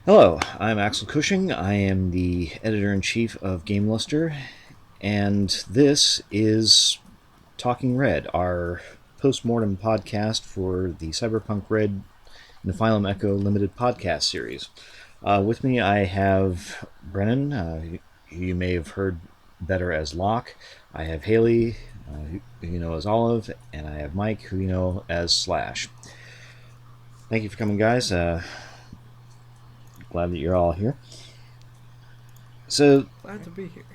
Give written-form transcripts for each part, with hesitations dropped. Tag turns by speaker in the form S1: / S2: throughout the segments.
S1: Hello, I'm Axel Cushing. I am the editor-in-chief of GameLuster, and this is Talking Red, our post-mortem podcast for the Cyberpunk RED Nephilim Echo limited podcast series. With me, I have Brennan, who you may have heard better as Locke. I have Haley, who you know as Olive, and I have Mike, who you know as Slash. Thank you for coming, guys. Glad that you're all here. So
S2: Glad to be here.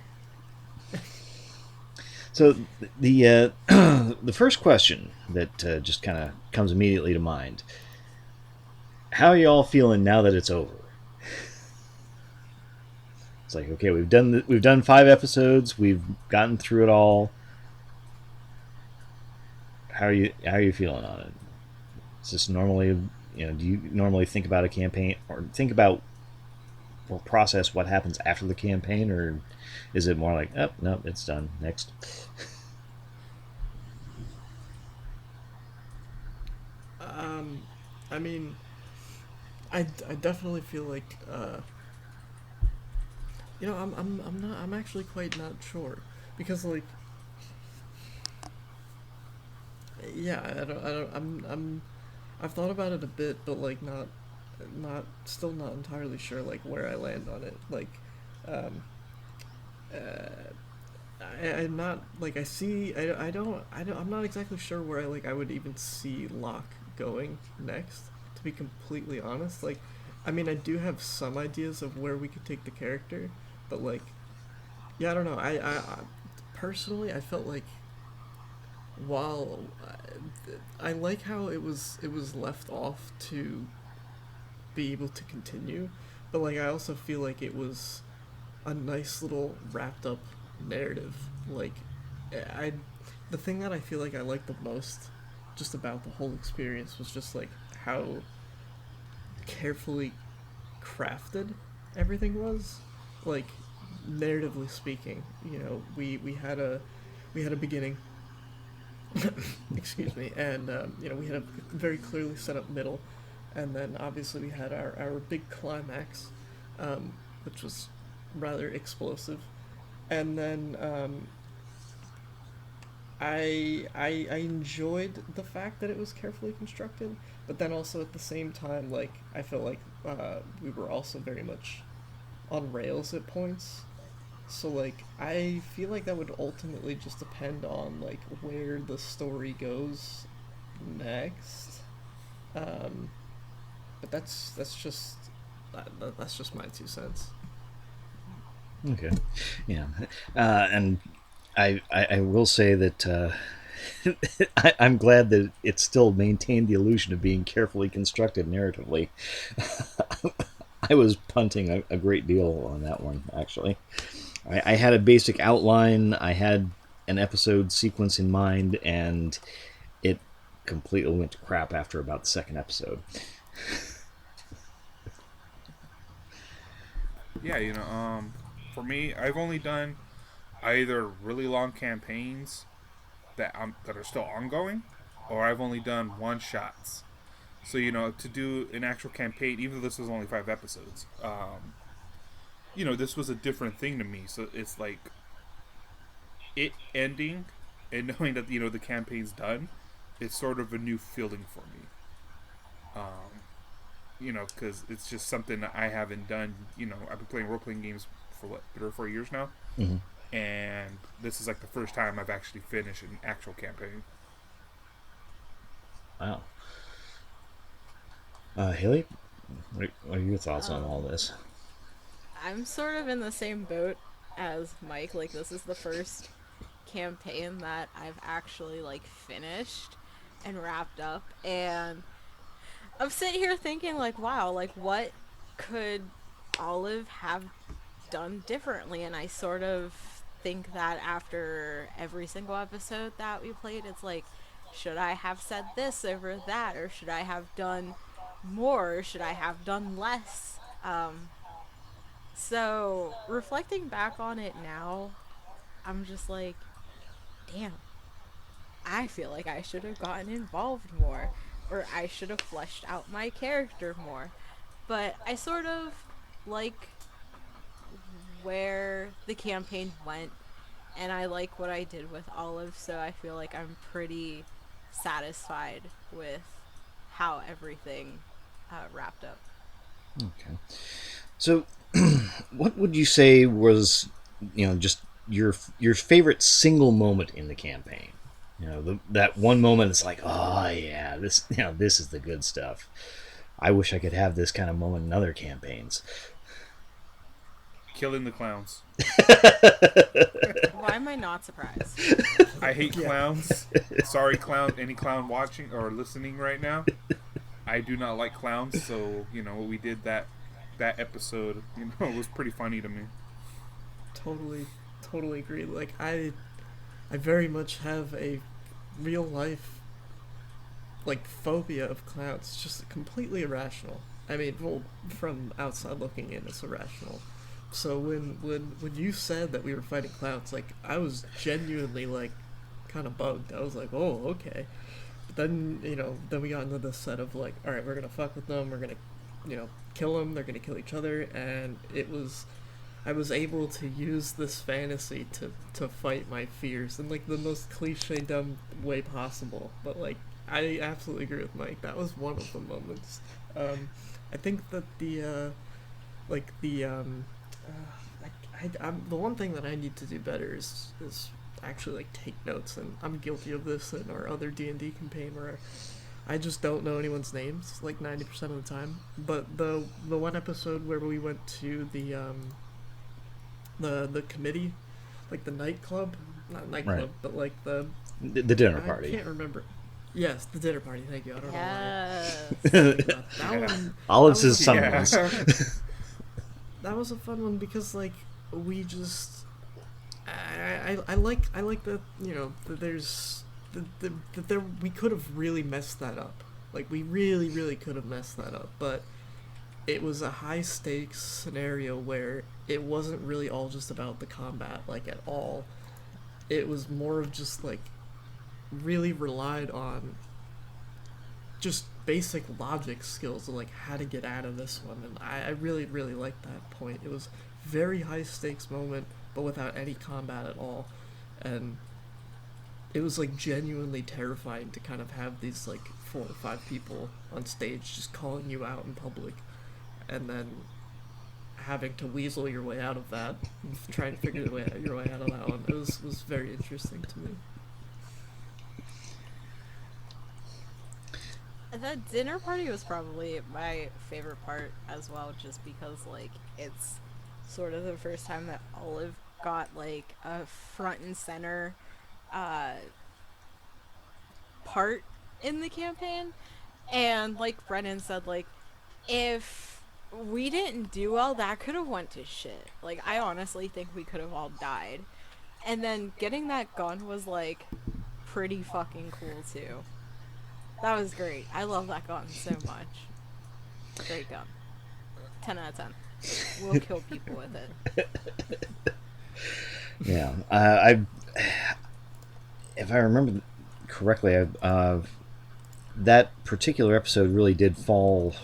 S1: So the the first question that just kind of comes immediately to mind: how are you all feeling now that it's over? It's like, okay, we've done 5 episodes, we've gotten through it all. How are you feeling on it? Is this normally, do you normally think about a campaign or think about or process what happens after the campaign, or is it more like, oh no, it's done, next?
S2: Um, I mean, I definitely feel like I'm actually quite not sure because yeah, I've thought about it a bit, but still not entirely sure like where I land on it. Um, uh, I'm not like I see I'm not exactly sure where I would even see Locke going next. To be completely honest, I mean I do have some ideas of where we could take the character, but yeah, I don't know. I personally I felt like while I like how it was left off to be able to continue, but I also feel like it was a nice little wrapped up narrative. Like, I, the thing that I feel like I liked the most just about the whole experience was just how carefully crafted everything was. Like, narratively speaking, we had a beginning. Excuse me, and we had a very clearly set up middle, and then obviously we had our big climax, which was rather explosive, and then I enjoyed the fact that it was carefully constructed, but then also at the same time, I felt like we were also very much on rails at points. So I feel like that would ultimately just depend on where the story goes next. Um, but that's just my 2 cents.
S1: Okay, yeah, and I will say that I'm glad that it still maintained the illusion of being carefully constructed narratively. I was punting a great deal on that one, actually. I had a basic outline, I had an episode sequence in mind, and it completely went to crap after about the second episode.
S3: Yeah, for me, I've only done either really long campaigns that are still ongoing, or I've only done one shots. So to do an actual campaign, even though this was only 5 episodes, this was a different thing to me. So it's like it ending and knowing that the campaign's done. It's sort of a new feeling for me. Because it's just something that I haven't done. I've been playing role playing games for what 3 or 4 years now,
S1: Mm-hmm.
S3: and this is like the first time I've actually finished an actual campaign.
S1: Wow. Haley, what are your thoughts on all
S4: Um,
S1: this?
S4: I'm sort of in the same boat as Mike. Like, this is the first campaign that I've actually finished and wrapped up, and I'm sitting here thinking wow, what could Olive have done differently? And I sort of think that after every single episode that we played, it's should I have said this over that, or should I have done more, or should I have done less? So reflecting back on it now, I'm just damn, I feel like I should have gotten involved more, or I should have fleshed out my character more. but I sort of like where the campaign went, and I like what I did with Olive, so I feel like I'm pretty satisfied with how everything wrapped up.
S1: Okay. So, what would you say was, just your favorite single moment in the campaign? That one moment it's like, oh yeah, this is the good stuff. I wish I could have this kind of moment in other campaigns.
S3: Killing the clowns.
S4: Why am I not surprised?
S3: I hate clowns. Sorry, clown. Any clown watching or listening right now? I do not like clowns. So we did that episode. It was pretty funny to me.
S2: Totally agree. Like I very much have a real life like phobia of clowns. It's just completely irrational. I mean, well, from outside looking in, it's irrational. So when you said that we were fighting clowns, like I was genuinely like kind of bugged. I was like, oh, okay. But then then we got into this set of like, all right, we're gonna fuck with them. We're gonna kill them. They're gonna kill each other, and I was able to use this fantasy to fight my fears in like the most cliche dumb way possible. But like I absolutely agree with Mike. That was one of the moments. I think that I'm the one thing that I need to do better is actually like take notes, and I'm guilty of this in our other D&D campaign where I just don't know anyone's names like 90% of the time. But the one episode where we went to the committee, like the nightclub, not nightclub,
S1: Right.
S2: but like the
S1: dinner party.
S2: I can't remember. Yes, the dinner party. Thank you. I don't
S4: Yes.
S2: know why. That one.
S1: Olives
S2: that
S1: is
S2: was-
S1: some
S3: Yeah.
S1: ones.
S2: That was a fun one because like we just I like that that there's that there we could have really messed that up. Like we really could have messed that up, but it was a high stakes scenario where it wasn't really all just about the combat like at all. It was more of just like really relied on just basic logic skills of like how to get out of this one, and I really liked that point. It was very high stakes moment but without any combat at all, and it was like genuinely terrifying to kind of have these like 4 or 5 people on stage just calling you out in public, and then having to weasel your way out of that, trying to figure your way out of that one. It was very interesting to me.
S4: The dinner party was probably my favorite part as well, just because like it's sort of the first time that Olive got like a front and center part in the campaign. And like Brennan said, like if we didn't do well, that could have went to shit. Like I honestly think we could have all died. And then getting that gun was like pretty fucking cool too. That was great. I love that gun so much. Great gun. 10 out of 10. We'll kill people with it.
S1: Yeah, if I remember correctly, that particular episode really did fall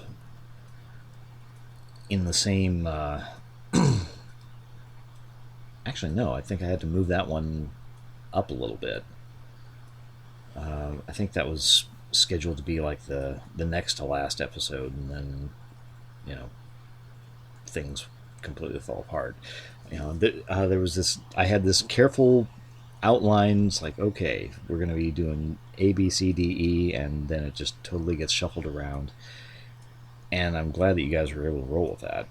S1: in the same. Actually, no. I think I had to move that one up a little bit. I think that was scheduled to be like the next to last episode, and then things completely fell apart. There was this. I had this careful outlines, like, okay, we're going to be doing A, B, C, D, E, and then it just totally gets shuffled around. And I'm glad that you guys were able to roll with that,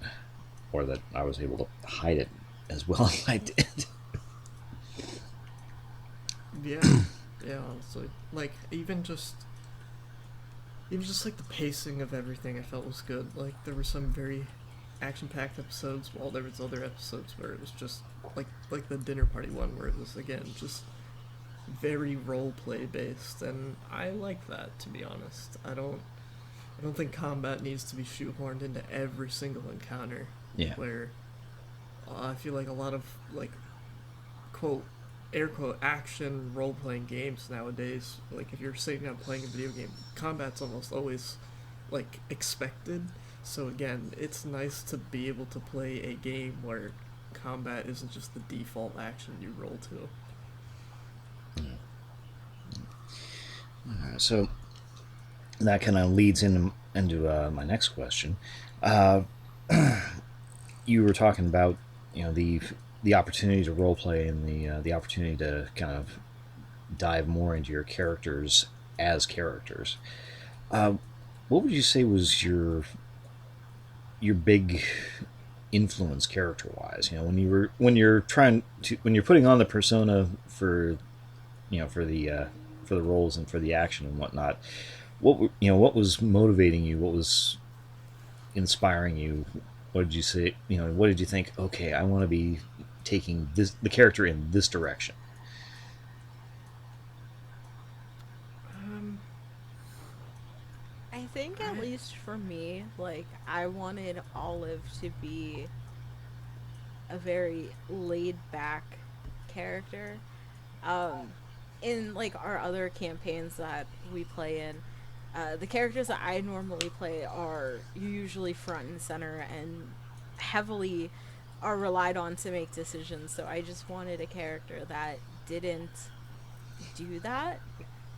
S1: or that I was able to hide it as well as I did.
S2: Yeah, honestly, like even just like the pacing of everything, I felt was good. Like there were some very action-packed episodes, while there was other episodes where it was just like the dinner party one, where it was again just very role play based, and I like that, to be honest. I don't think combat needs to be shoehorned into every single encounter.
S1: Yeah.
S2: Where I feel like a lot of like quote air quote action role playing games nowadays, like if you're sitting down playing a video game, combat's almost always like expected, So again, it's nice to be able to play a game where combat isn't just the default action you roll to.
S1: So that kind of leads into my next question. Uh, you were talking about the opportunity to role play and the opportunity to kind of dive more into your characters as characters. Uh, what would you say was your big influence character wise? When you're putting on the persona for for the roles and for the action and whatnot. What was motivating you? What was inspiring you? What did you say? What did you think? Okay, I want to be taking the character in this direction.
S4: I think at least for me, like I wanted Olive to be a very laid back character. Um, in like our other campaigns that we play in, the characters that I normally play are usually front and center and heavily are relied on to make decisions. So I just wanted a character that didn't do that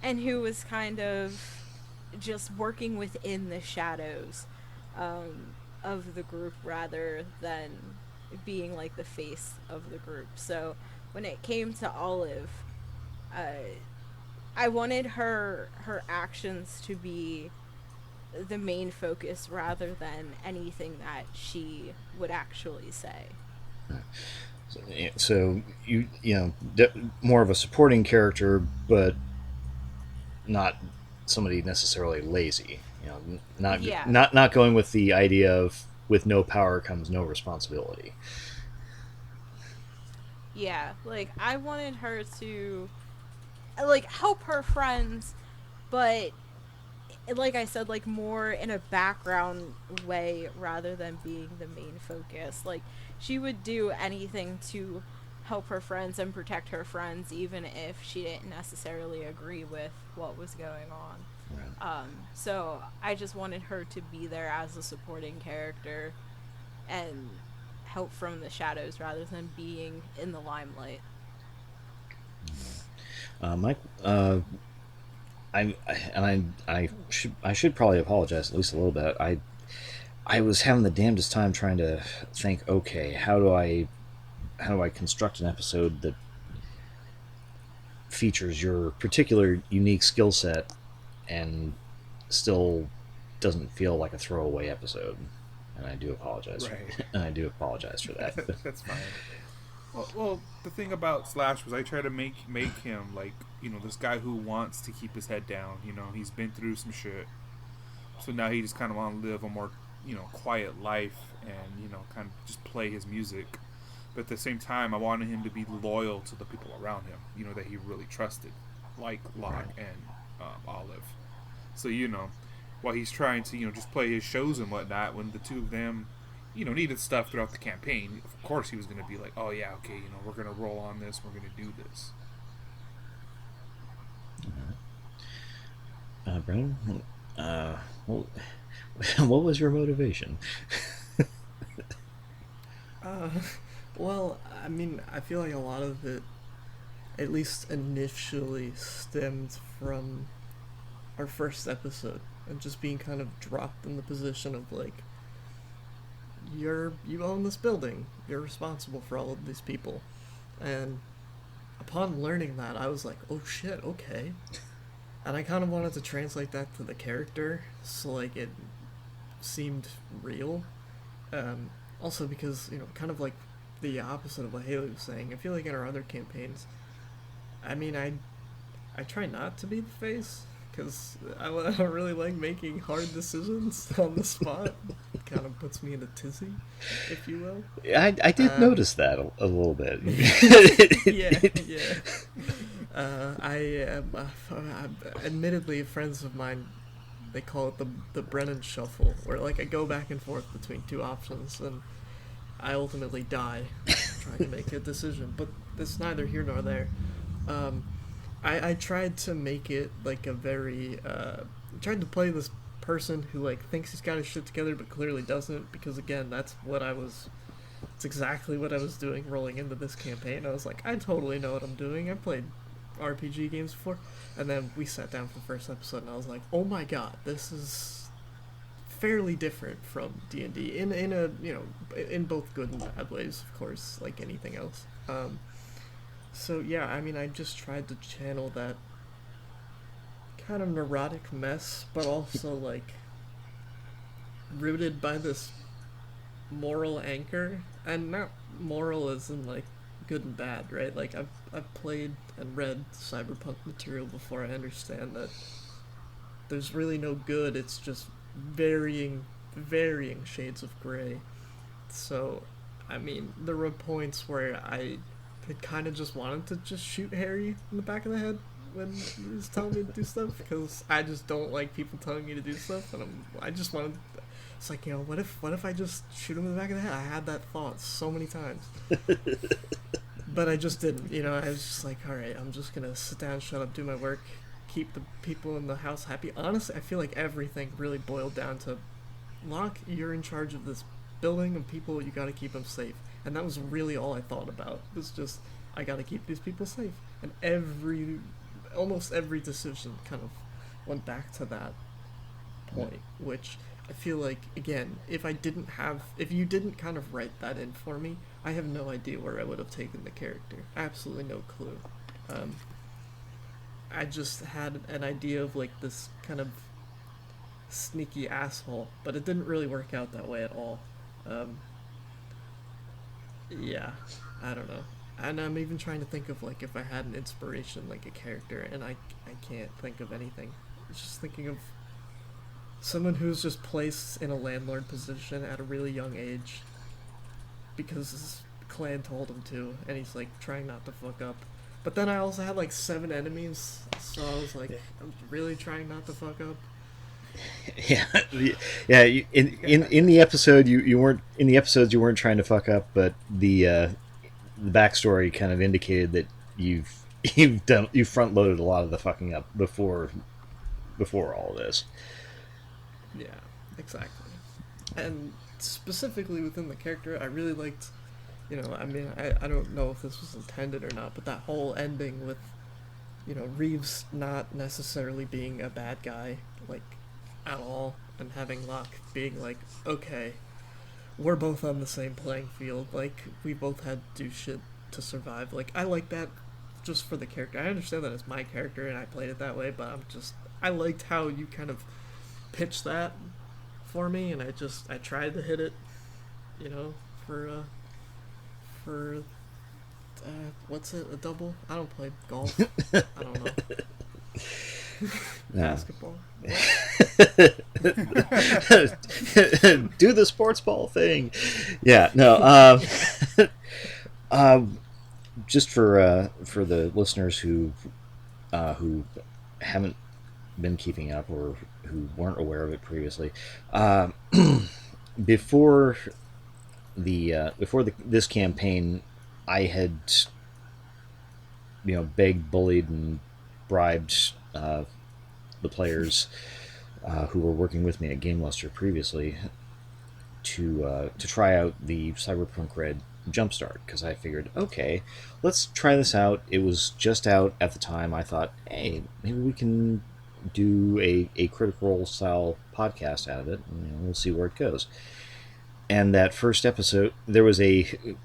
S4: and who was kind of just working within the shadows of the group rather than being like the face of the group. So when it came to Olive, uh, I wanted her actions to be the main focus rather than anything that she would actually say.
S1: So more of a supporting character, but not somebody necessarily lazy. Not
S4: Yeah.
S1: not going with the idea of with no power comes no responsibility.
S4: Yeah, like I wanted her to like help her friends, but like I said, like more in a background way rather than being the main focus. Like she would do anything to help her friends and protect her friends, even if she didn't necessarily agree with what was going on. So I just wanted her to be there as a supporting character and help from the shadows rather than being in the limelight.
S1: Mike, I should probably apologize at least a little bit. I was having the damnedest time trying to think. Okay, how do I construct an episode that features your particular unique skill set and still doesn't feel like a throwaway episode? And I do apologize.
S3: Right.
S1: And I do apologize for that.
S3: That's fine. Well, the thing about Slash was I try to make him like this guy who wants to keep his head down. He's been through some shit, so now he just kind of want to live a more quiet life and kind of just play his music. But at the same time, I wanted him to be loyal to the people around him. That he really trusted, like Locke and Olive. So while he's trying to just play his shows and whatnot, when the two of them needed stuff throughout the campaign, of course he was going to be like, oh yeah, okay, we're going to roll on this, we're going to do this.
S1: Brennan, well, what was your motivation?
S2: Uh, well, I mean, I feel like a lot of it, at least initially, stemmed from our first episode and just being kind of dropped in the position of like, you own this building, you're responsible for all of these people, and upon learning that, I was like, oh shit, okay. And I kind of wanted to translate that to the character, so like it seemed real. Also because, kind of like the opposite of what Haley was saying, I feel like in our other campaigns, I mean, I try not to be the face, because I don't really like making hard decisions on the spot. It kind of puts me in a tizzy, if you will.
S1: I did notice that a little bit.
S2: Yeah. Admittedly, friends of mine, they call it the Brennan shuffle, where like I go back and forth between two options, and I ultimately die trying to make a decision. But it's neither here nor there. I tried to make it like a very tried to play this person who like thinks he's got his shit together but clearly doesn't, because again, it's exactly what I was doing rolling into this campaign. I was like, I totally know what I'm doing. I played RPG games before. And then we sat down for the first episode and I was like, oh my god, this is fairly different from D&D in a, you know, in both good and bad ways, of course, like anything else. So yeah, I mean, I just tried to channel that kind of neurotic mess, but also like rooted by this moral anchor, and not moral as in like good and bad, right? Like I've played and read cyberpunk material before. I understand that there's really no good. It's just varying shades of gray. So, I mean, there were points where I had kind of just wanted to just shoot Harry in the back of the head when he was telling me to do stuff, because I just don't like people telling me to do stuff, and I just wanted. It's like, you know, what if I just shoot him in the back of the head? I had that thought so many times. But I just didn't, you know. I was just like, alright, I'm just gonna sit down, shut up, do my work, keep the people in the house happy. Honestly, I feel like everything really boiled down to, Locke, you're in charge of this building and people, you gotta keep them safe. And that was really all I thought about. It was just, I gotta keep these people safe. And almost every decision kind of went back to that point, which I feel like, again, if you didn't kind of write that in for me, I have no idea where I would have taken the character. Absolutely no clue. I just had an idea of like this kind of sneaky asshole, but it didn't really work out that way at all. Yeah, I don't know. And I'm even trying to think of like if I had an inspiration, like a character, and I can't think of anything. I'm just thinking of someone who's just placed in a landlord position at a really young age because his clan told him to, and he's like trying not to fuck up. But then I also had like 7 enemies, so I was like, I'm really trying not to fuck up.
S1: Yeah. In the episode, you weren't in the episodes you weren't trying to fuck up, but the backstory kind of indicated that you've front loaded a lot of the fucking up before all of this.
S2: Yeah, exactly. And specifically within the character, I really liked, you know, I mean, I don't know if this was intended or not, but that whole ending with, you know, Reeves not necessarily being a bad guy, like, at all, and having Locke being like, okay, we're both on the same playing field, like, we both had to do shit to survive. Like, I like that just for the character. I understand that it's my character and I played it that way, but I liked how you kind of pitched that for me, and I tried to hit it, you know, for what's it, a double? I don't play golf. I don't know. Basketball.
S1: Do the sports ball thing. Yeah, no. Just for the listeners who haven't been keeping up or who weren't aware of it previously, before this campaign, I had, you know, begged, bullied, and bribed the players who were working with me at GameLuster previously to try out the Cyberpunk RED Jumpstart, because I figured, okay, let's try this out. It was just out at the time. I thought, hey, maybe we can do a Critical Role style podcast out of it, and, you know, we'll see where it goes. And that first episode, there was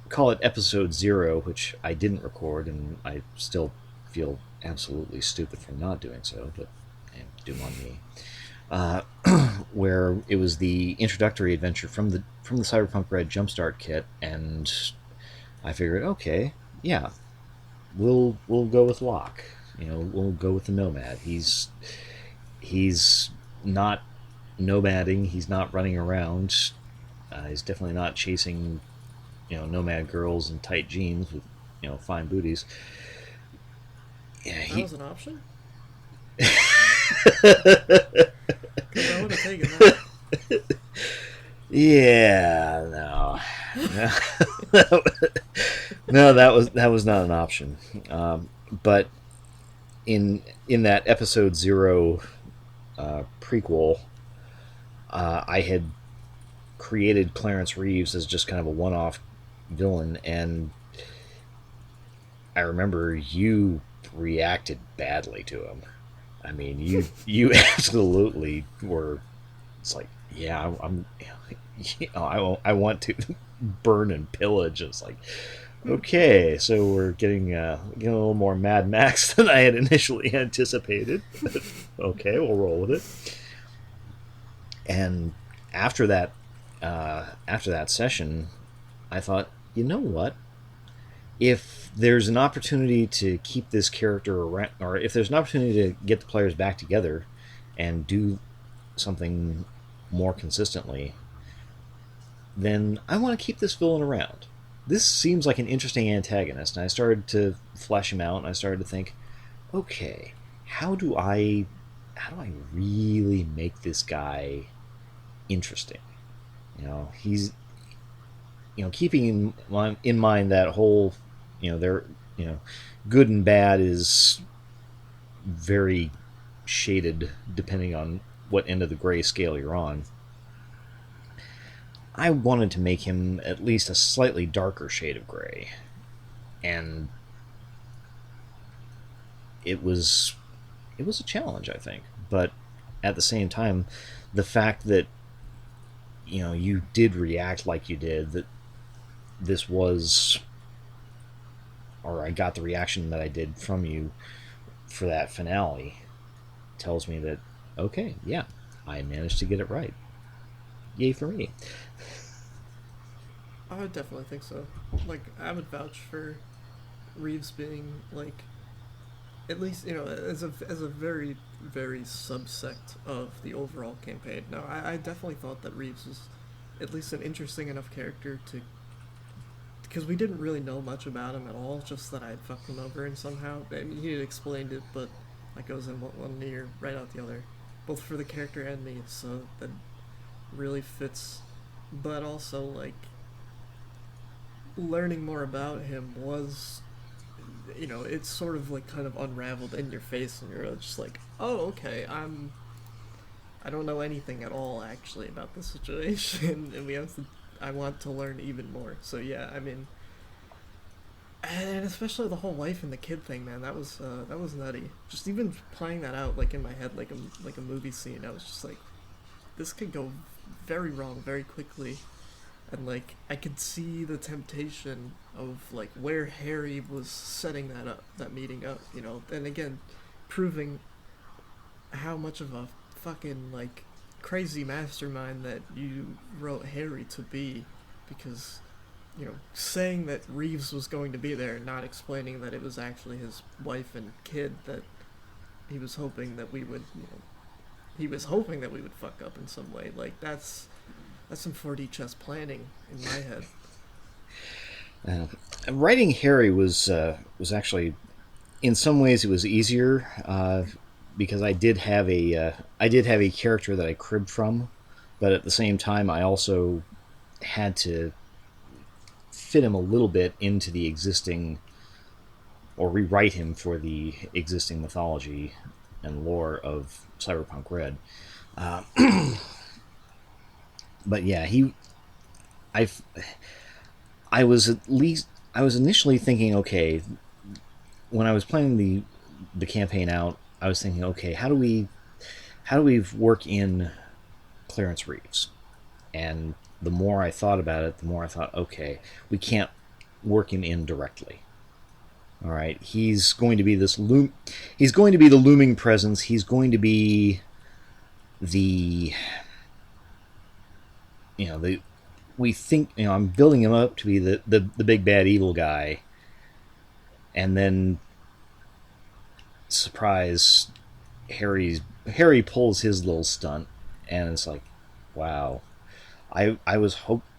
S1: call it episode 0, which I didn't record, and I still feel absolutely stupid for not doing so, but doom on me. Where it was the introductory adventure from the Cyberpunk RED Jumpstart kit, and I figured, okay, yeah, we'll go with Locke. You know, we'll go with the Nomad. He's not nomading. He's not running around. He's definitely not chasing, you know, nomad girls in tight jeans with, you know, fine booties. Yeah,
S2: that was an option? Because I would have taken that.
S1: Yeah, no, that was not an option. But in that episode 0 prequel, I had created Clarence Reeves as just kind of a one-off villain, and I remember you reacted badly to him. I mean, you absolutely were. It's like, yeah, I'm I want to burn and pillage. It's like, okay, so we're getting a little more Mad Max than I had initially anticipated. Okay, we'll roll with it. And after that session, I thought, you know what? If there's an opportunity to keep this character around, or if there's an opportunity to get the players back together and do something more consistently, then I want to keep this villain around. This seems like an interesting antagonist, and I started to flesh him out, and I started to think, okay, how do I really make this guy interesting? He's keeping in mind that whole, there, good and bad is very shaded depending on what end of the gray scale you're on. I wanted to make him at least a slightly darker shade of gray, and it was a challenge, I think. But at the same time, the fact that you did react like you did, that this was, or I got the reaction that I did from you for that finale, tells me that, okay, yeah, I managed to get it right. Yay for me.
S2: I would definitely think so. Like, I would vouch for Reeves being, like, at least, as a very, very subsect of the overall campaign. No, I definitely thought that Reeves was at least an interesting enough character to, because we didn't really know much about him at all, just that I had fucked him over and somehow. I mean, he had explained it, but that goes in one ear, right out the other. Both for the character and me, so that really fits. But also, like, learning more about him was, it's sort of like kind of unraveled in your face, and you're just like, oh, okay, I don't know anything at all actually about the situation, and I want to learn even more. So yeah, I mean, and especially the whole wife and the kid thing, man, that was nutty. Just even playing that out like in my head, like a movie scene, I was just like, this could go very wrong very quickly. And, like, I could see the temptation of, like, where Harry was setting that meeting up, and again, proving how much of a fucking, like, crazy mastermind that you wrote Harry to be, because, saying that Reeves was going to be there, not explaining that it was actually his wife and kid that he was hoping that we would, fuck up in some way. Like, that's some 4D chess planning in my head.
S1: Writing Harry was actually, in some ways, it was easier because I did have a character that I cribbed from, but at the same time, I also had to fit him a little bit into the existing, or rewrite him for the existing mythology and lore of Cyberpunk RED. But yeah, I was initially thinking, okay, when I was planning the campaign out, I was thinking, okay, how do we work in Clarence Reeves? And the more I thought about it, the more I thought, okay, we can't work him in directly. All right, he's going to be the looming presence. He's going to be the we think, I'm building him up to be the big bad evil guy, and then surprise, Harry pulls his little stunt, and it's like, wow, I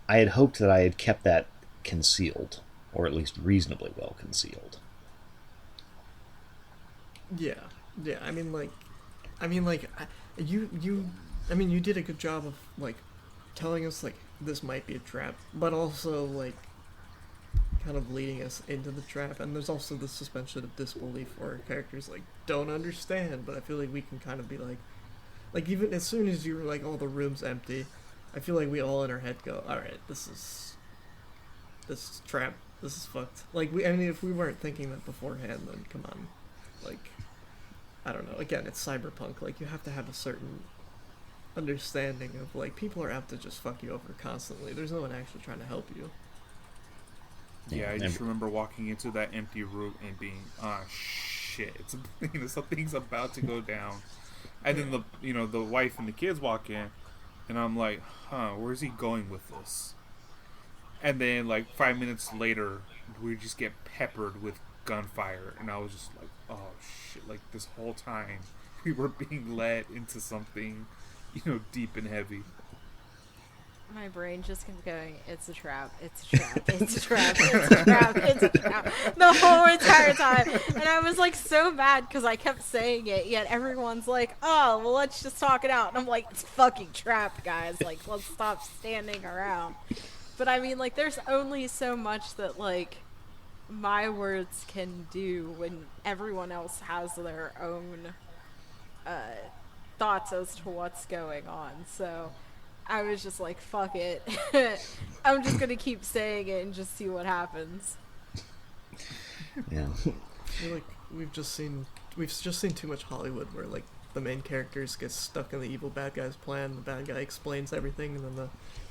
S1: had hoped that I had kept that concealed, or at least reasonably well concealed.
S2: Yeah, I mean, you did a good job of, like, telling us, like, this might be a trap, but also, like, kind of leading us into the trap. And there's also the suspension of disbelief where characters, like, don't understand, but I feel like we can kind of be like, Like, even as soon as you were like, oh, the room's empty, I feel like we all in our head go, all right, this is trap. This is fucked. Like, I mean, if we weren't thinking that beforehand, then come on. Like, I don't know. Again, it's cyberpunk. Like, you have to have a certain understanding of, like, people are out to just fuck you over constantly. There's no one actually trying to help you.
S3: Yeah, I just remember walking into that empty room and being, shit, something's about to go down. And then the wife and the kids walk in, and I'm like, where's he going with this? And then, like, 5 minutes later, we just get peppered with gunfire, and I was just like, oh shit, like, this whole time we were being led into something, deep and heavy.
S4: My brain just kept going, it's a trap, it's a trap, it's a trap, it's a trap, it's a trap, the whole entire time. And I was like so mad because I kept saying it, yet everyone's like, oh, well, let's just talk it out. And I'm like, it's fucking trap, guys. Like, let's stop standing around. But I mean, like, there's only so much that, like, my words can do when everyone else has their own thoughts as to what's going on. So I was just like, fuck it. I'm just gonna keep saying it and just see what happens.
S1: Yeah.
S2: I feel like we've just seen too much Hollywood where, like, the main characters get stuck in the evil bad guy's plan, the bad guy explains everything, and then the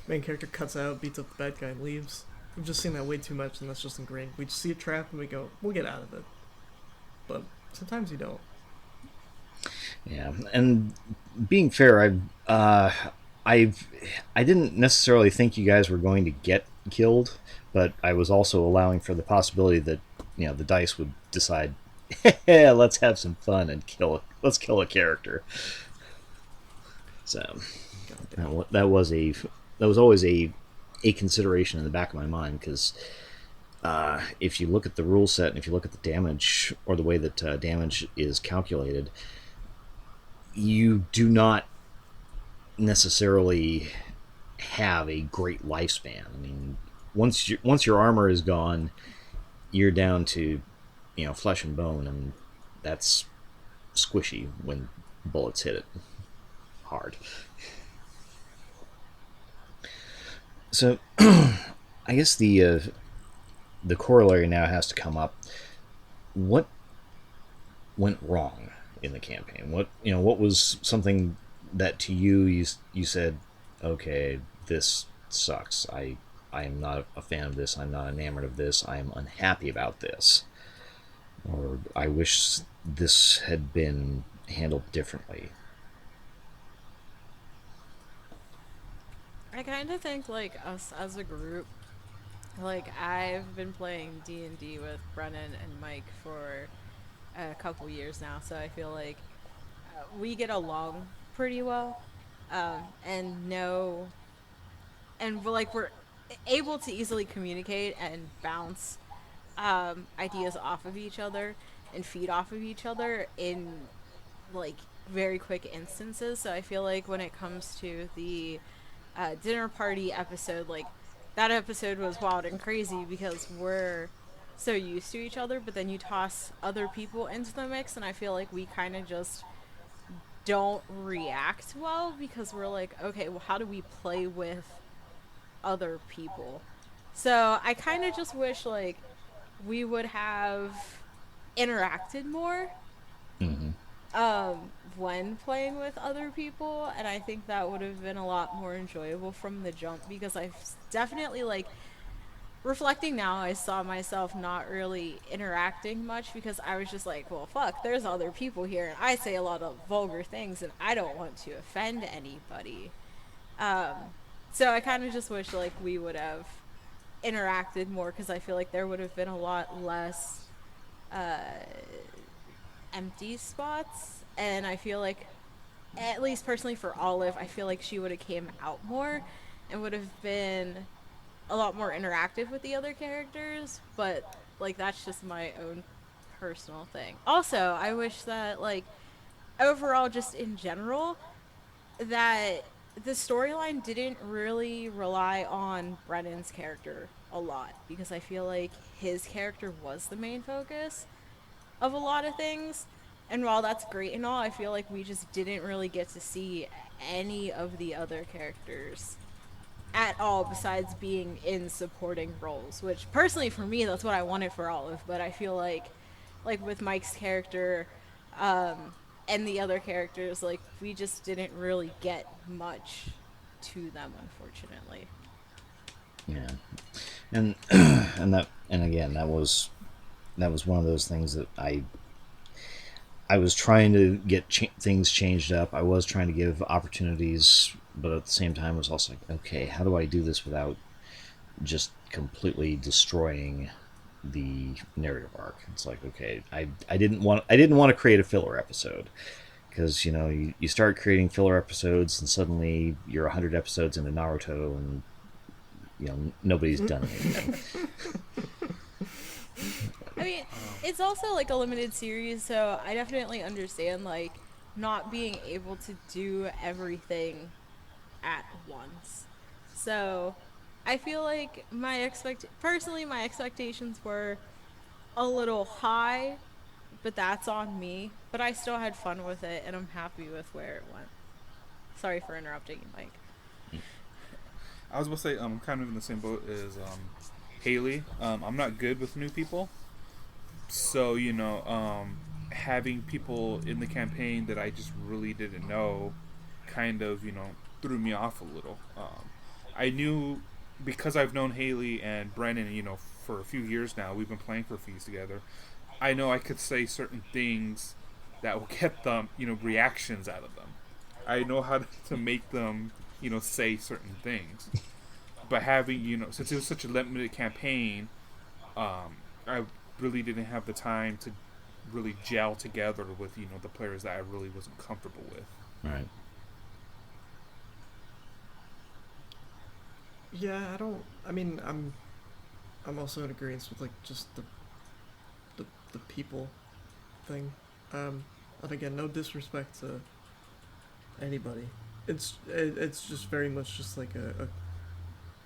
S2: main character cuts out, beats up the bad guy, and leaves. We've just seen that way too much, and that's just ingrained. We just see a trap and we go, we'll get out of it. But sometimes you don't.
S1: Yeah, and being fair, I didn't necessarily think you guys were going to get killed, but I was also allowing for the possibility that the dice would decide, yeah, let's have some fun and let's kill a character. So that was always a consideration in the back of my mind, because if you look at the rule set and if you look at the damage or the way that damage is calculated, you do not necessarily have a great lifespan. I mean, once your armor is gone, you're down to flesh and bone, and that's squishy when bullets hit it hard. So I guess the corollary now has to come up. What went wrong in the campaign? What was something that to you said, okay, this sucks. I am not a fan of this. I'm not enamored of this. I am unhappy about this. Or I wish this had been handled differently.
S4: I kind of think, like, us as a group, like, I've been playing D&D with Brennan and Mike for a couple years now, so I feel like we get along pretty well, and we're able to easily communicate and bounce ideas off of each other and feed off of each other in, like, very quick instances. So I feel like when it comes to the dinner party episode, like, that episode was wild and crazy because we're so used to each other, but then you toss other people into the mix, and I feel like we kind of just don't react well because we're like, okay, well, how do we play with other people? So I kind of just wish, like, we would have interacted more when playing with other people, and I think that would have been a lot more enjoyable from the jump, because I've definitely, like, reflecting now, I saw myself not really interacting much because I was just like, well, fuck, there's other people here, and I say a lot of vulgar things, and I don't want to offend anybody. So I kind of just wish, like, we would have interacted more, because I feel like there would have been a lot less empty spots, and I feel like, at least personally for Olive, I feel like she would have came out more and would have been a lot more interactive with the other characters, but, like, that's just my own personal thing. Also, I wish that, like, overall, just in general, that the storyline didn't really rely on Brennan's character a lot, because I feel like his character was the main focus of a lot of things, And while that's great and all, I feel like we just didn't really get to see any of the other characters at all besides being in supporting roles, which personally for me that's what I wanted for Olive, but I feel like with Mike's character and the other characters, like we just didn't really get much to them, unfortunately.
S1: Yeah, and and again that was one of those things that I was trying to get things changed up. I was trying to give opportunities, but at the same time, I was also like, okay, how do I do this without just completely destroying the narrative arc? It's like, okay, I didn't want to create a filler episode, because you start creating filler episodes and suddenly you're 100 episodes into Naruto and nobody's done anything.
S4: I mean, it's also like a limited series, so I definitely understand like not being able to do everything at once. So, I feel like my expectations were a little high, but that's on me. But I still had fun with it, and I'm happy with where it went. Sorry for interrupting you, Mike.
S3: I was about to say, I'm kind of in the same boat as Haley. I'm not good with new people, so having people in the campaign that I just really didn't know, kind of threw me off a little. I knew, because I've known Haley and Brennan, for a few years now. We've been playing for a few years together. I know I could say certain things that will get them, reactions out of them. I know how to make them, say certain things. But having, since it was such a limited campaign, I really didn't have the time to really gel together with, the players that I really wasn't comfortable with.
S1: Right.
S2: Yeah, I'm also in agreement with like just the people thing. And again, no disrespect to anybody. It's just very much just like a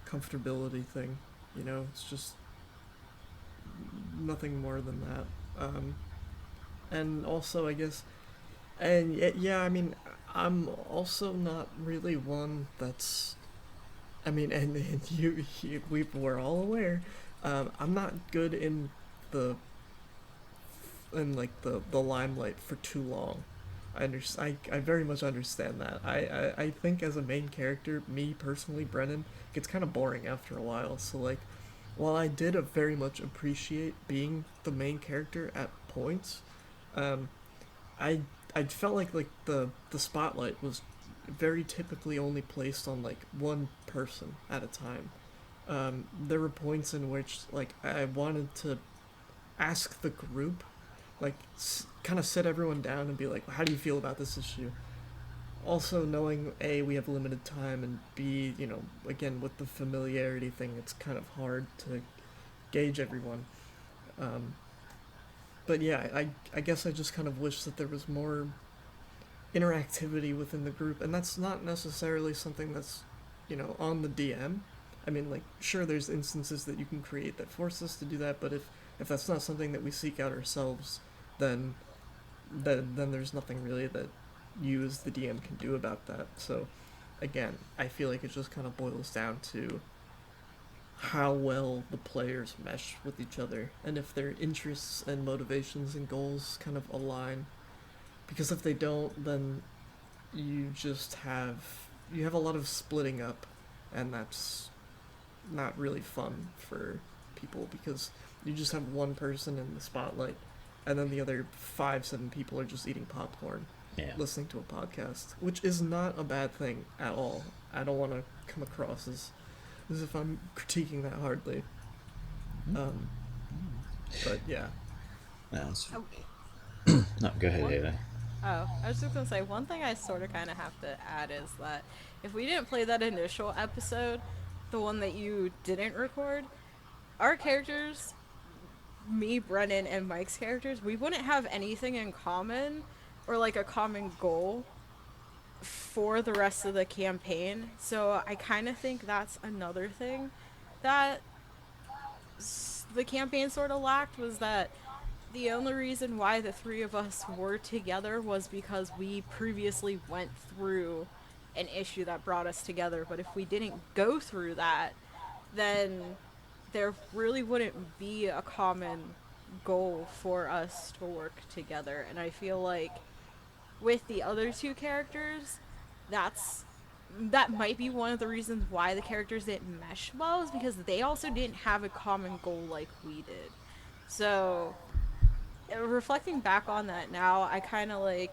S2: comfortability thing. It's just nothing more than that. And also, I guess, and yeah, I'm also not really one that's. And we're all aware. I'm not good the like the limelight for too long. I very much understand that. I think as a main character, me personally, Brennan, gets kind of boring after a while. So like, while I did very much appreciate being the main character at points, um, I I felt like the spotlight was very typically only placed on like one person at a time. There were points in which like I wanted to ask the group, like kind of sit everyone down and be like, how do you feel about this issue? Also knowing A, we have limited time, and B, again with the familiarity thing, it's kind of hard to gauge everyone. Um, but yeah, I guess I just kind of wish that there was more interactivity within the group, and that's not necessarily something that's on the DM. Like, sure, there's instances that you can create that force us to do that, but if that's not something that we seek out ourselves, then then there's nothing really that you as the DM can do about that. So again, I feel like it just kind of boils down to how well the players mesh with each other, and if their interests and motivations and goals kind of align. Because if they don't, then you have a lot of splitting up, and that's not really fun for people, because you just have one person in the spotlight, and then the other 5-7 people are just eating popcorn,
S1: Yeah.
S2: listening to a podcast, which is not a bad thing at all. I don't want to come across as if I'm critiquing that hardly. Um, but yeah.
S1: No,
S4: Oh,
S1: no, go ahead,
S4: What?
S1: Ada.
S4: Oh, I was just gonna say one thing I sort of kind of have to add is that if we didn't play that initial episode, the one that you didn't record, our characters, me, Brennan, and Mike's characters, we wouldn't have anything in common or like a common goal for the rest of the campaign. So I kind of think that's another thing that the campaign sort of lacked, was that the only reason why the three of us were together was because we previously went through an issue that brought us together. But if we didn't go through that, then there really wouldn't be a common goal for us to work together. And I feel like with the other two characters, that might be one of the reasons why the characters didn't mesh well, is because they also didn't have a common goal like we did. So reflecting back on that now, I kind of like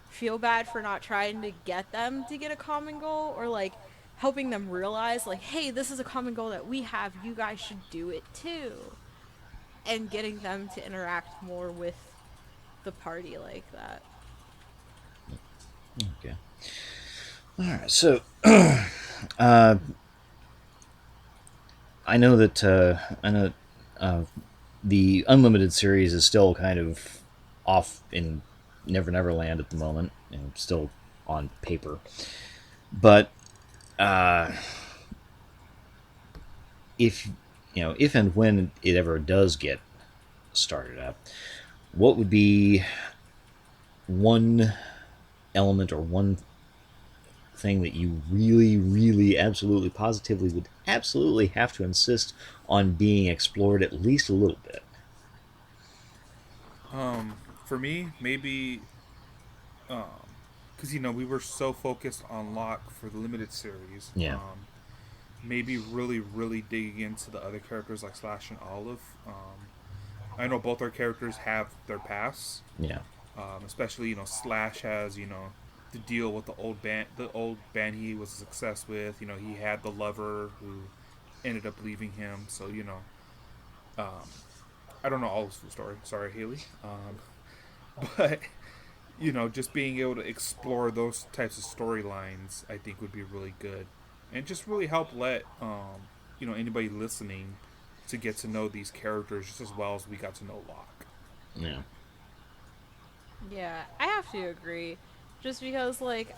S4: feel bad for not trying to get them to get a common goal, or like helping them realize like, hey, this is a common goal that we have, you guys should do it too, and getting them to interact more with the party like that.
S1: Okay. All right. So, I know that the Unlimited series is still kind of off in Never Never Land at the moment, and still on paper. But if and when it ever does get started up, what would be one element or one thing that you really, really, absolutely, positively would absolutely have to insist on being explored at least a little bit?
S3: For me, maybe, because we were so focused on Locke for the limited series.
S1: Yeah.
S3: Maybe really, really digging into the other characters like Slash and Olive. I know both our characters have their pasts.
S1: Yeah.
S3: Especially Slash has to deal with the old band he was a success with. He had the lover who ended up leaving him. So I don't know all of the story. Sorry, Haley. But just being able to explore those types of storylines, I think would be really good, and just really help let anybody listening to get to know these characters just as well as we got to know Locke.
S1: Yeah.
S4: Yeah, I have to agree. Just because, like,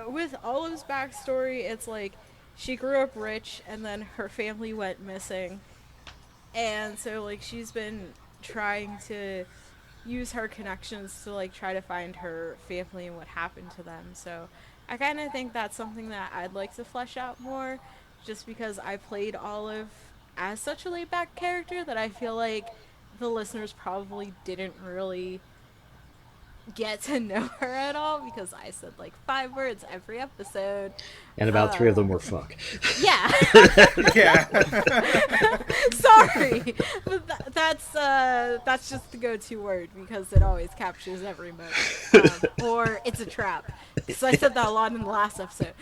S4: with Olive's backstory, it's like she grew up rich and then her family went missing. And so, like, she's been trying to use her connections to, like, try to find her family and what happened to them. So I kind of think that's something that I'd like to flesh out more, just because I played Olive as such a laid back character that I feel like the listeners probably didn't really get to know her at all, because I said like 5 words every episode.
S1: And about 3 of them were fuck.
S4: Yeah.
S3: Yeah.
S4: Sorry. But that's just the go-to word because it always captures every moment. Or it's a trap. So I said that a lot in the last episode.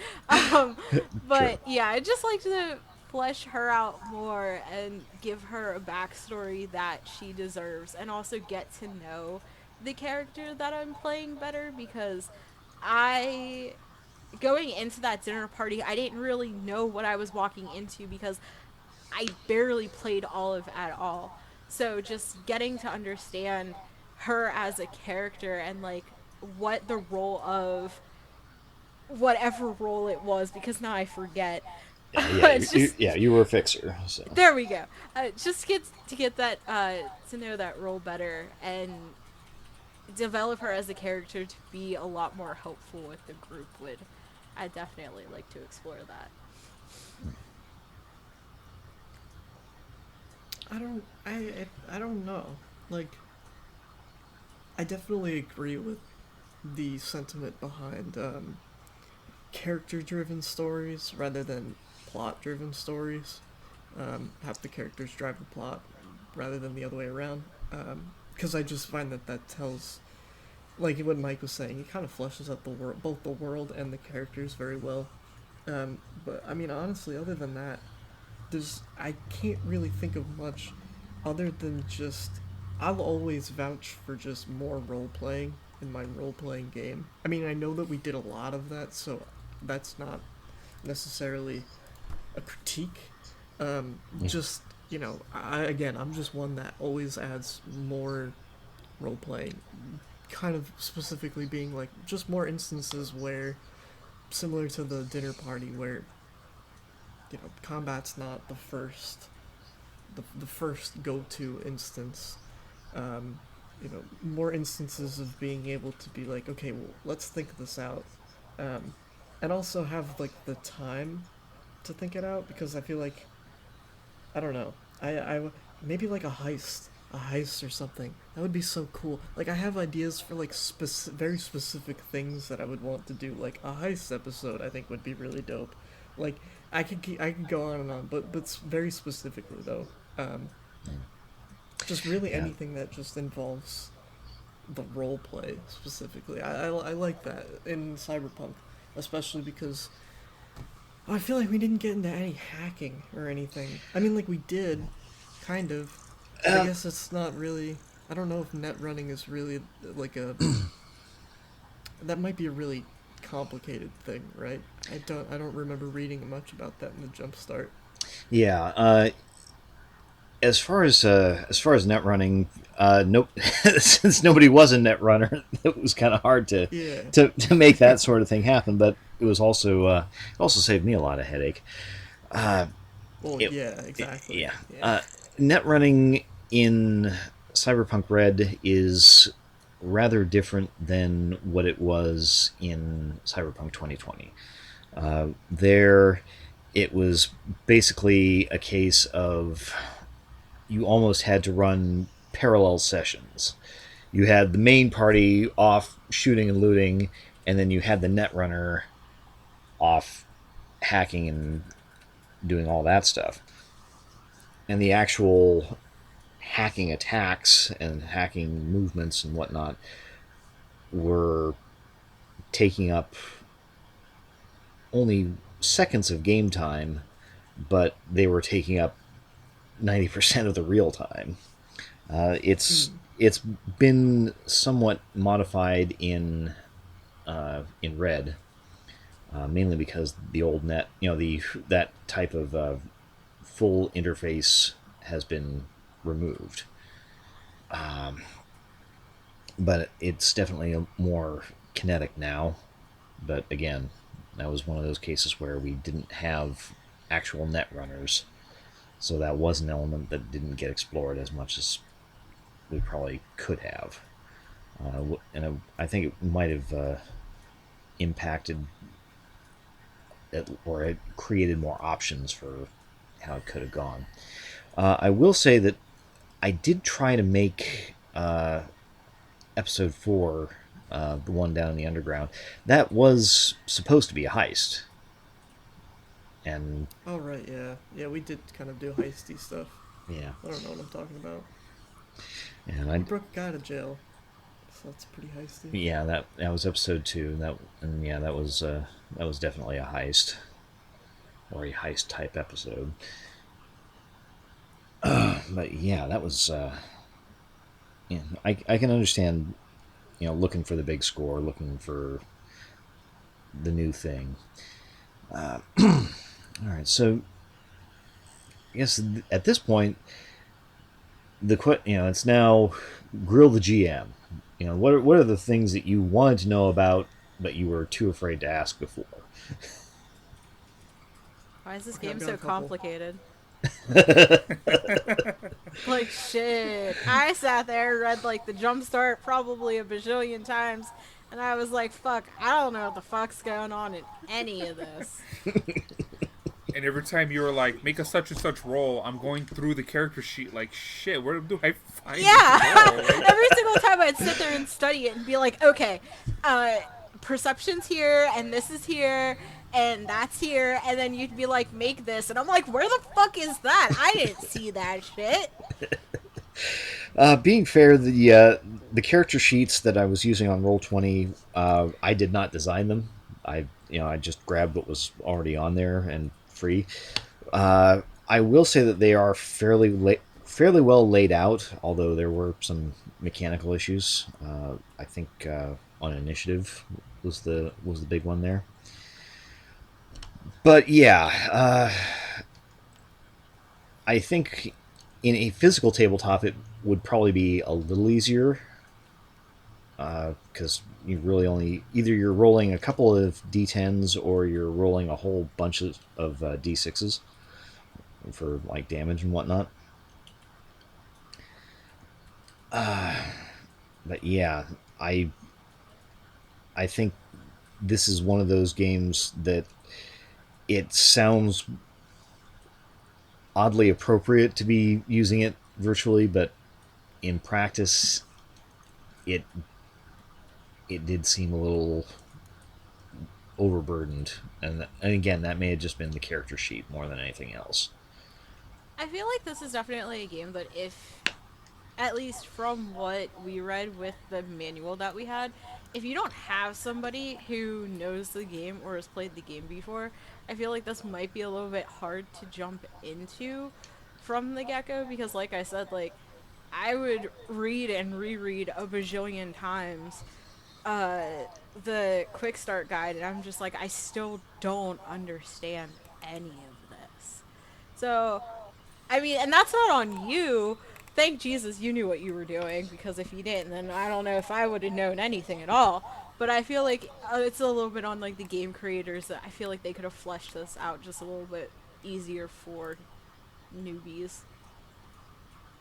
S4: But yeah, I'd just like to flesh her out more and give her a backstory that she deserves, and also get to know the character that I'm playing better, because going into that dinner party, I didn't really know what I was walking into because I barely played Olive at all. So just getting to understand her as a character and like what the role of whatever role it was, because now I forget.
S1: You were a fixer. So.
S4: There we go. Just to get that to know that role better and develop her as a character to be a lot more helpful with the group would I definitely like to explore that.
S2: I don't know. Like, I definitely agree with the sentiment behind character-driven stories rather than plot-driven stories. Have the characters drive the plot rather than the other way around. Because I just find that tells, like what Mike was saying, it kind of fleshes out the world, both the world and the characters very well. But I mean, honestly, other than that, I can't really think of much other than just I'll always vouch for just more role playing in my role playing game. I mean, I know that we did a lot of that, so that's not necessarily a critique. Just I'm just one that always adds more role playing, kind of specifically being like just more instances where, similar to the dinner party, where combat's not the first the first go-to instance. More instances of being able to be like, okay, well, let's think this out, and also have like the time to think it out, because I feel like, I don't know, I maybe like a heist or something. That would be so cool. Like, I have ideas for like very specific things that I would want to do. Like a heist episode, I think would be really dope. Like, I could go on and on, but very specifically though. Just really
S1: Yeah.
S2: anything that just involves the role play specifically. I like that in Cyberpunk, especially because I feel like we didn't get into any hacking or anything. I mean, like, we did, kind of. But I guess it's not really. I don't know if net running is really like a. That might be a really complicated thing, right? I don't remember reading much about that in the Jumpstart.
S1: Yeah. As far as net running, nope. Since nobody was a net runner, it was kind of hard to,
S2: Yeah.
S1: to make that sort of thing happen. But it was also it also saved me a lot of headache. Uh,
S2: Well,
S1: it-
S2: yeah, exactly.
S1: yeah.
S2: Yeah.
S1: Net running in Cyberpunk Red is rather different than what it was in Cyberpunk 2020. There, it was basically a case of you almost had to run parallel sessions. You had the main party off shooting and looting, and then you had the netrunner off hacking and doing all that stuff. And the actual hacking attacks and hacking movements and whatnot were taking up only seconds of game time, but they were taking up 90% of the real time. It's been somewhat modified in Red, mainly because the old net, that type of full interface has been removed. But it's definitely more kinetic now. But again, that was one of those cases where we didn't have actual net runners, so that was an element that didn't get explored as much as we probably could have. And I think it might have impacted it, or it created more options for how it could have gone. I will say that I did try to make episode 4, the one down in the underground. That was supposed to be a heist. And
S2: Oh, right, yeah. Yeah, we did kind of do heisty stuff.
S1: yeah,
S2: I don't know what I'm talking about.
S1: and
S2: We broke a guy out of jail, so that's pretty heisty.
S1: yeah, that was episode 2. That was definitely a heist, or a heist type episode. But yeah, that was. Yeah, I can understand, looking for the big score, looking for the new thing. All right, so I guess at this point, it's now grill the GM. What are the things that you wanted to know about but you were too afraid to ask before?
S4: Why is this
S2: Okay, I've
S4: game
S2: got
S4: so
S2: a couple.
S4: complicated? Like, shit. I sat there, read like the Jumpstart probably a bajillion times, and I was like, fuck, I don't know what the fuck's going on in any of this.
S3: And every time you were like, make a such and such roll, I'm going through the character sheet like, shit, where do I find
S4: Yeah!
S3: this roll? Like,
S4: Every single time I'd sit there and study it and be like, okay, perception's here, and this is here, and that's here, and then you'd be like, make this, and I'm like, where the fuck is that? I didn't see that shit.
S1: Being fair, the character sheets that I was using on Roll20, I did not design them. I just grabbed what was already on there and free. I will say that they are fairly well laid out, although there were some mechanical issues. I think on initiative was the big one there. But yeah, I think in a physical tabletop it would probably be a little easier, because you really only either you're rolling a couple of d10s or you're rolling a whole bunch of d6s for like damage and whatnot. But yeah, I think this is one of those games that it sounds oddly appropriate to be using it virtually, but in practice, it did seem a little overburdened, and again, that may have just been the character sheet more than anything else.
S4: I feel like this is definitely a game that, if, at least from what we read with the manual that we had, if you don't have somebody who knows the game or has played the game before, I feel like this might be a little bit hard to jump into from the get-go, because like I said, like, I would read and reread a bajillion times the quick start guide, and I'm just like, I still don't understand any of this. So, I mean, and that's not on you. Thank Jesus you knew what you were doing, because if you didn't, then I don't know if I would have known anything at all. But I feel like it's a little bit on like the game creators, that I feel like they could have fleshed this out just a little bit easier for newbies.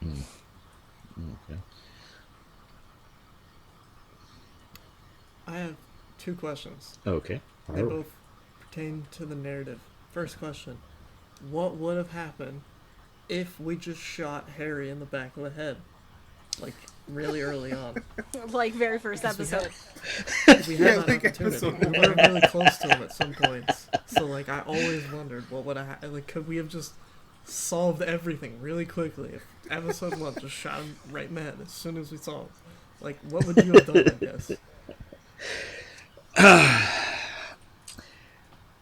S1: Okay.
S2: I have two questions.
S1: Okay.
S2: They both pertain to the narrative. First question: what would have happened if we just shot Harry in the back of the head, like really early on?
S4: Like, very first episode.
S2: We had that opportunity. We were really close to him at some points. So, like, I always wondered what would have like, could we have just solved everything really quickly if episode 1 just shot him right in the head as soon as we saw him? Like, what would you have done, I guess?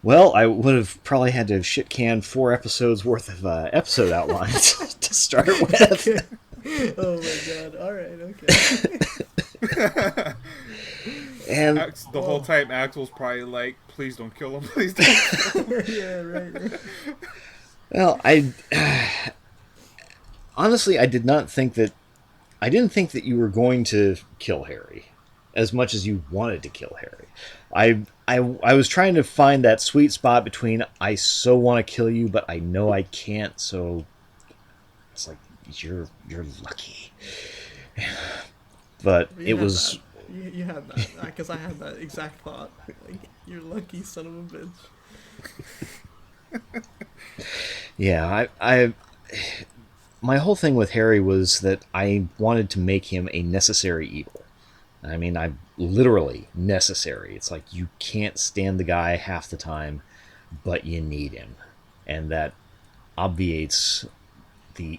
S1: Well, I would have probably had to shit can 4 episodes worth of episode outlines to start with.
S2: Okay. Oh my god! All right, okay.
S1: And
S3: The whole time, Axel's probably like, "Please don't kill him! Please don't kill him!"
S2: Yeah, right.
S1: well, honestly, I didn't think that you were going to kill Harry as much as you wanted to kill Harry. I was trying to find that sweet spot between I so want to kill you, but I know I can't. So it's like, you're lucky. But it was.
S2: You had that, because I had that exact thought. Like, you're lucky, son of a bitch.
S1: Yeah, my whole thing with Harry was that I wanted to make him a necessary evil. I mean, I literally necessary. It's like, you can't stand the guy half the time, but you need him, and that obviates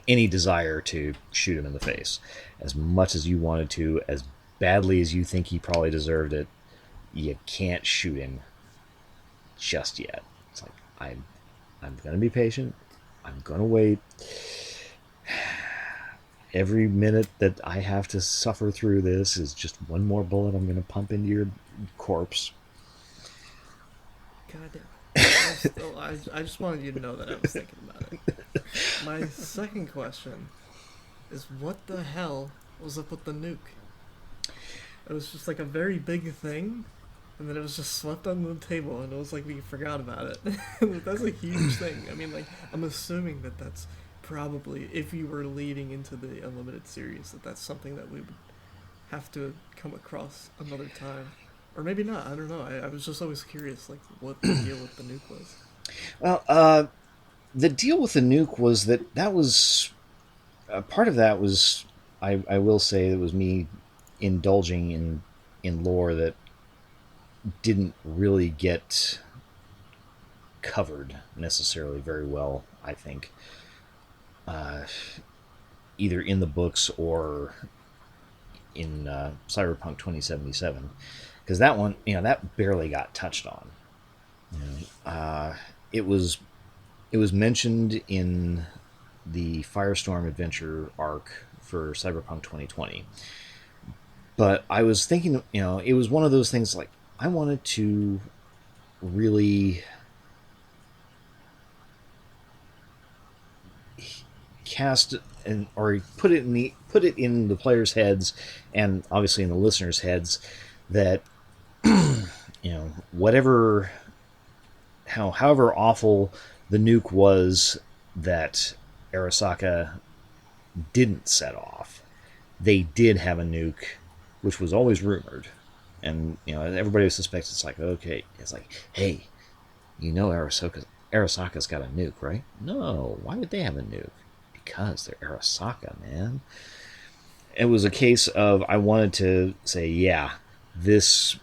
S1: any desire to shoot him in the face. As much as you wanted to, as badly as you think he probably deserved it, you can't shoot him just yet. It's like, I'm gonna be patient. I'm gonna wait. Every minute that I have to suffer through this is just one more bullet I'm going to pump into your corpse.
S2: God damn. I just wanted you to know that I was thinking about it. My second question is, what the hell was up with the nuke? It was just like a very big thing, and then it was just swept under the table, and it was like we forgot about it. That's a huge thing. I mean, like, I'm assuming that that's probably, if you were leading into the Unlimited series, that's something that we would have to come across another time. Or maybe not, I don't know. I was just always curious, like, what the deal with the nuke was.
S1: Well, the deal with the nuke was that was... part of that was, I will say, it was me indulging in lore that didn't really get covered necessarily very well, I think. Either in the books or in Cyberpunk 2077, because that one, that barely got touched on. It was mentioned in the Firestorm Adventure arc for Cyberpunk 2020, but I was thinking, it was one of those things, like, I wanted to really cast or put it in the players' heads, and obviously in the listeners' heads, that however awful the nuke was that Arasaka didn't set off, they did have a nuke, which was always rumored, and everybody suspects it's like, okay, it's like, hey, Arasaka's got a nuke, right? No, why would they have a nuke? Because they're Arasaka, man. It was a case of I wanted to say, yeah, this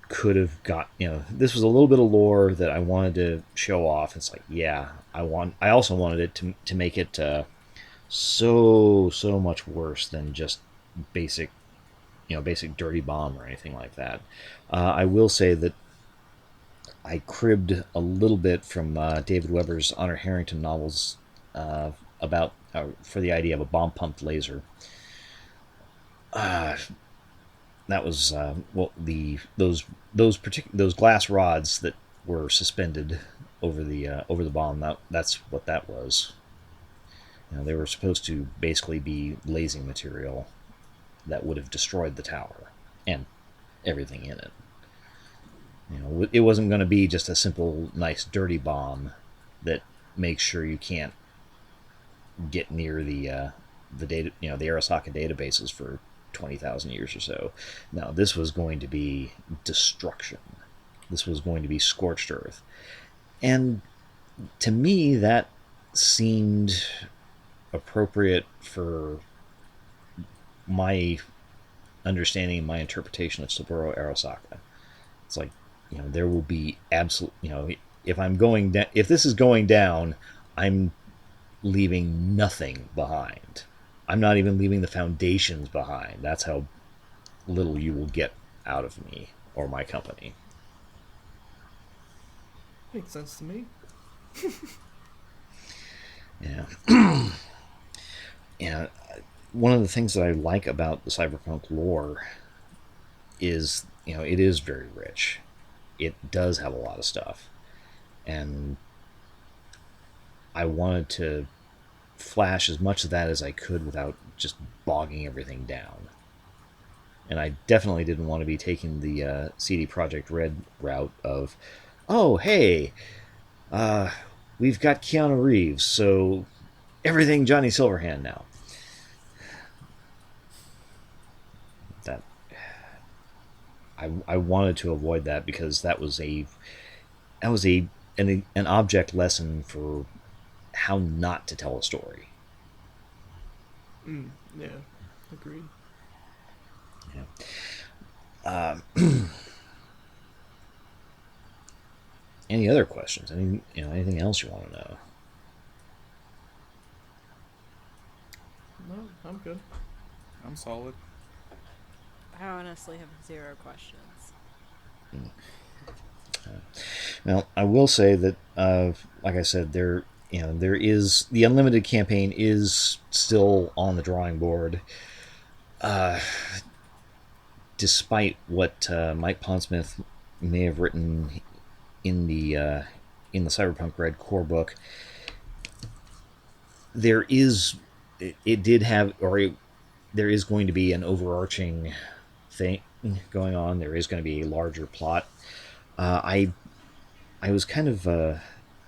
S1: could have got, this was a little bit of lore that I wanted to show off. It's like, yeah, I also wanted it to make it so much worse than just basic basic dirty bomb or anything like that. I will say that I cribbed a little bit from David Weber's Honor Harrington novels about for the idea of a bomb pumped laser. That was those glass rods that were suspended over the bomb. That's what that was. They were supposed to basically be lasing material that would have destroyed the tower and everything in it. It wasn't going to be just a simple, nice, dirty bomb that makes sure you can't get near the data, the Arasaka databases for 20,000 years or so. No, this was going to be destruction. This was going to be scorched earth, and to me that seemed appropriate for my understanding, my interpretation of Saburo Arasaka. It's like, there will be absolute, if this is going down, I'm leaving nothing behind. I'm not even leaving the foundations behind. That's how little you will get out of me or my company.
S2: Makes sense to me.
S1: Yeah. Yeah. One of the things that I like about the Cyberpunk lore is, it is very rich. It does have a lot of stuff. And I wanted to flash as much of that as I could without just bogging everything down. And I definitely didn't want to be taking the CD Projekt Red route of, oh, hey, we've got Keanu Reeves, so everything Johnny Silverhand now. That I wanted to avoid that because that was an object lesson for how not to tell a story.
S2: Yeah, agreed.
S1: Yeah. Any other questions? Anything else you want to know?
S2: No, I'm good.
S3: I'm solid.
S4: I honestly have 0 questions.
S1: Well, I will say that, like I said, there is the unlimited campaign is still on the drawing board, despite what Mike Pondsmith may have written in the Cyberpunk Red core book. There is going to be an overarching thing going on. There is going to be a larger plot. I was kind of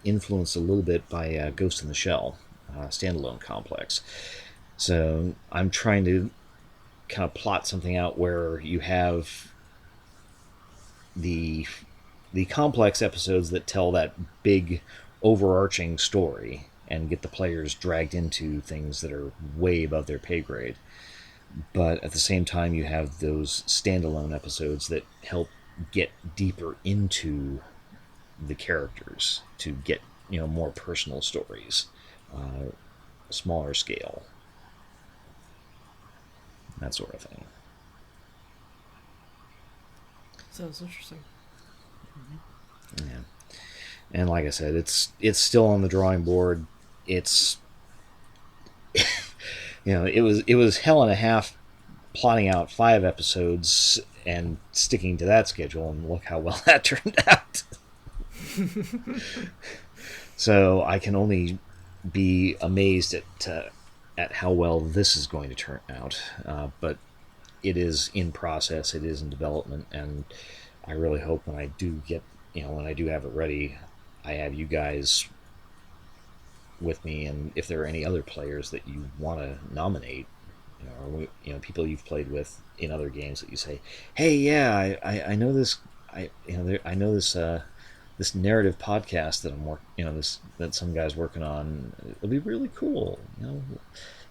S1: influenced a little bit by Ghost in the Shell, standalone complex. So I'm trying to kind of plot something out where you have the complex episodes that tell that big overarching story and get the players dragged into things that are way above their pay grade. But at the same time, you have those standalone episodes that help get deeper into the characters to get more personal stories, smaller scale, that sort of thing.
S2: Sounds interesting.
S1: Yeah, and like I said, it's still on the drawing board. It's it was hell and a half plotting out 5 episodes and sticking to that schedule, and look how well that turned out. So I can only be amazed at how well this is going to turn out. But it is in process, it is in development, and I really hope when I do have it ready, I have you guys with me, and if there are any other players that you want to nominate, people you've played with in other games that you say, "Hey, yeah, I know this. I know this narrative podcast that this that some guy's working on. It'll be really cool.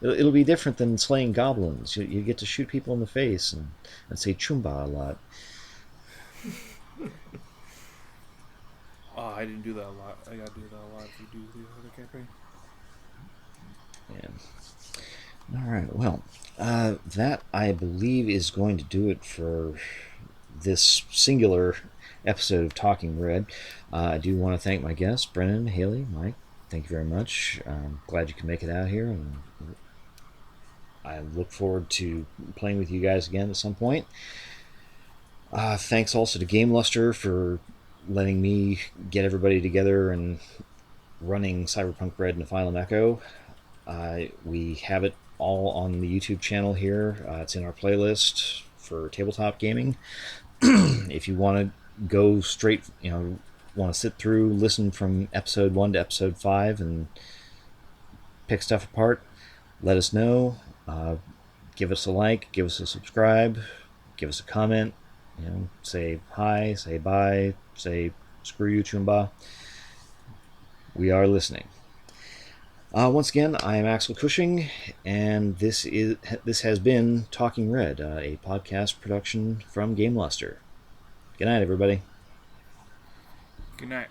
S1: It'll be different than slaying goblins. You get to shoot people in the face and say chumba a lot."
S3: Oh, I didn't do that a lot. I gotta do that a lot if you do the other campaign.
S1: Yeah. All right. Well, that I believe is going to do it for this singular episode of Talking Red. I do want to thank my guests, Brennan, Haley, Mike. Thank you very much. I'm glad you can make it out here, and I look forward to playing with you guys again at some point. Thanks also to GameLuster for letting me get everybody together and running Cyberpunk RED and Nephilim Echo. We have it all on the YouTube channel here. It's in our playlist for tabletop gaming. If you want to go straight, want to sit through, listen from episode 1 to episode 5 and pick stuff apart, let us know. Give us a like, give us a subscribe, give us a comment. Say hi, say bye, say screw you, Chumba. We are listening. Once again, I am Axel Cushing, and this has been Talking Red, a podcast production from GameLuster. Good night, everybody.
S3: Good night.